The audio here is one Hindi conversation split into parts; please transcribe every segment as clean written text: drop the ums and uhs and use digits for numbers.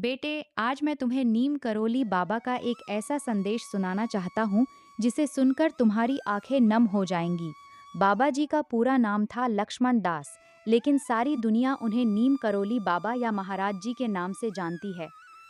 बेटे, आज मैं तुम्हें नीम करोली बाबा का एक ऐसा संदेश सुनाना चाहता हूँ जिसे सुनकर तुम्हारी आंखें नम हो जाएंगी। बाबा जी का पूरा नाम था लक्ष्मण दास, लेकिन सारी दुनिया उन्हें नीम करोली बाबा या महाराज जी के नाम से जानती है।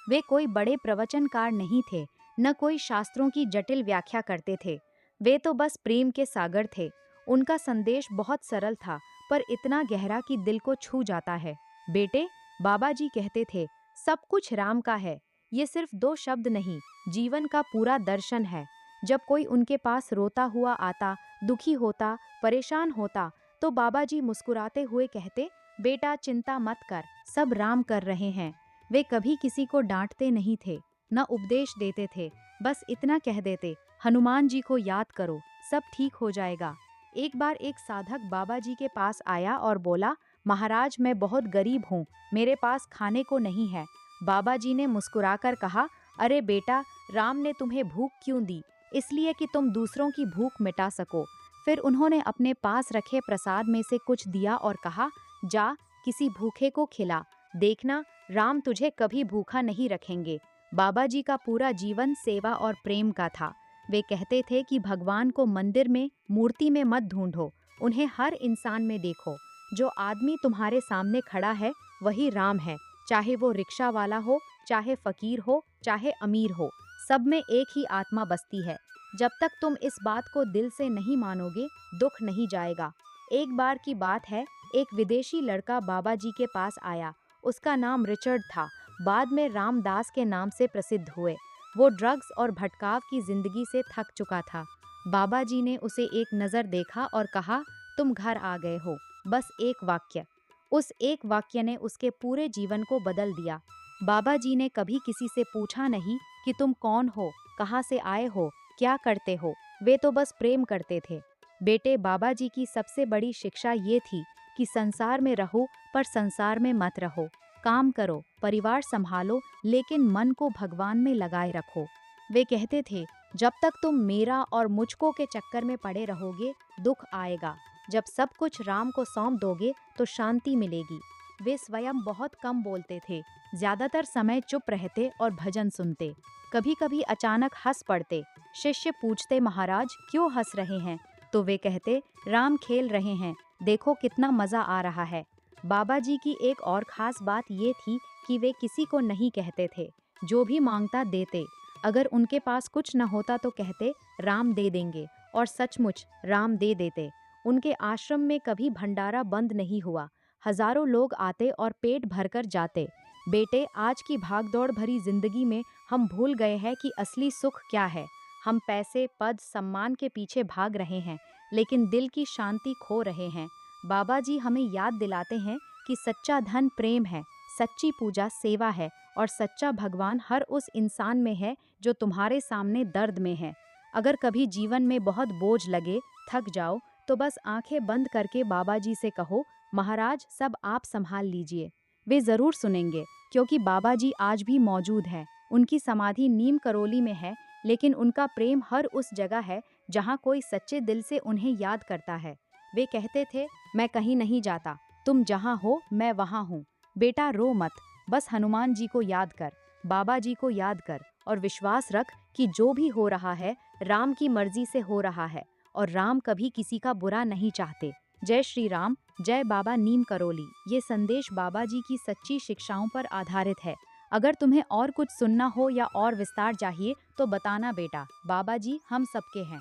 वे कोई बड़े प्रवचनकार नहीं थे, न कोई शास्त्रों की जटिल व्याख्या करते थे। वे तो बस प्रेम के सागर थे। उनका संदेश बहुत सरल था, पर इतना गहरा कि दिल को छू जाता है। बेटे, बाबा जी कहते थे, सब कुछ राम का है। ये सिर्फ दो शब्द नहीं, जीवन का पूरा दर्शन है। जब कोई उनके पास रोता हुआ आता, दुखी होता, परेशान होता, तो बाबा जी मुस्कुराते हुए कहते, बेटा चिंता मत कर, सब राम कर रहे हैं। वे कभी किसी को डांटते नहीं थे, न उपदेश देते थे, बस इतना कह देते, हनुमान जी को याद करो, सब ठीक हो जाएगा। एक बार एक साधक बाबा जी के पास आया और बोला, महाराज मैं बहुत गरीब हूँ, मेरे पास खाने को नहीं है। बाबा जी ने मुस्कुराकर कहा, अरे बेटा, राम ने तुम्हें भूख क्यों दी? इसलिए कि तुम दूसरों की भूख मिटा सको। फिर उन्होंने अपने पास रखे प्रसाद में से कुछ दिया और कहा, जा किसी भूखे को खिला, देखना राम तुझे कभी भूखा नहीं रखेंगे। बाबा जी का पूरा जीवन सेवा और प्रेम का था। वे कहते थे कि भगवान को मंदिर में, मूर्ति में मत ढूंढो, उन्हें हर इंसान में देखो। जो आदमी तुम्हारे सामने खड़ा है वही राम है, चाहे वो रिक्शा वाला हो, चाहे फकीर हो, चाहे अमीर हो, सब में एक ही आत्मा बसती है। जब तक तुम इस बात को दिल से नहीं मानोगे, दुख नहीं जाएगा। एक बार की बात है, एक विदेशी लड़का बाबा जी के पास आया। उसका नाम रिचर्ड था, बाद में रामदास के नाम से प्रसिद्ध हुए। वो ड्रग्स और भटकाव की जिंदगी से थक चुका था। बाबा जी ने उसे एक नज़र देखा और कहा, तुम घर आ गए हो, बस एक वाक्य। उस एक वाक्य ने उसके पूरे जीवन को बदल दिया। बाबा जी ने कभी किसी से पूछा नहीं कि तुम कौन हो, कहाँ से आए हो, क्या करते हो। वे तो बस प्रेम करते थे। बेटे, बाबा जी की सबसे बड़ी शिक्षा ये थी कि संसार में रहो, पर संसार में मत रहो। काम करो, परिवार संभालो, लेकिन मन को भगवान में लगाए रखो। वे कहते थे, जब तक तुम मेरा और मुझको के चक्कर में पड़े रहोगे, दुख आएगा। जब सब कुछ राम को सौंप दोगे तो शांति मिलेगी। वे स्वयं बहुत कम बोलते थे, ज्यादातर समय चुप रहते और भजन सुनते। कभी कभी अचानक हंस पड़ते। शिष्य पूछते, महाराज क्यों हंस रहे हैं? तो वे कहते, राम खेल रहे हैं, देखो कितना मजा आ रहा है। बाबा जी की एक और खास बात ये थी कि वे किसी को नहीं कहते थे, जो भी मांगता देते। अगर उनके पास कुछ न होता तो कहते, राम दे देंगे, और सचमुच राम दे देते। उनके आश्रम में कभी भंडारा बंद नहीं हुआ। हजारों लोग आते और पेट भरकर जाते। बेटे, आज की भागदौड़ भरी जिंदगी में हम भूल गए हैं कि असली सुख क्या है। हम पैसे, पद, सम्मान के पीछे भाग रहे हैं, लेकिन दिल की शांति खो रहे हैं। बाबा जी हमें याद दिलाते हैं कि सच्चा धन प्रेम है, सच्ची पूजा सेवा है, और सच्चा भगवान हर उस इंसान में है जो तुम्हारे सामने दर्द में है। अगर कभी जीवन में बहुत बोझ लगे, थक जाओ, तो बस आंखें बंद करके बाबा जी से कहो, महाराज सब आप संभाल लीजिए। वे जरूर सुनेंगे, क्योंकि बाबा जी आज भी मौजूद हैं। उनकी समाधि नीम करोली में है, लेकिन उनका प्रेम हर उस जगह है जहाँ कोई सच्चे दिल से उन्हें याद करता है। वे कहते थे, मैं कहीं नहीं जाता, तुम जहाँ हो मैं वहाँ हूँ। बेटा रो मत, बस हनुमान जी को याद कर, बाबा जी को याद कर, और विश्वास रख कि जो भी हो रहा है राम की मर्जी से हो रहा है, और राम कभी किसी का बुरा नहीं चाहते। जय श्री राम, जय बाबा नीम करोली। ये संदेश बाबा जी की सच्ची शिक्षाओं पर आधारित है। अगर तुम्हें और कुछ सुनना हो या और विस्तार चाहिए तो बताना बेटा, बाबा जी हम सबके हैं।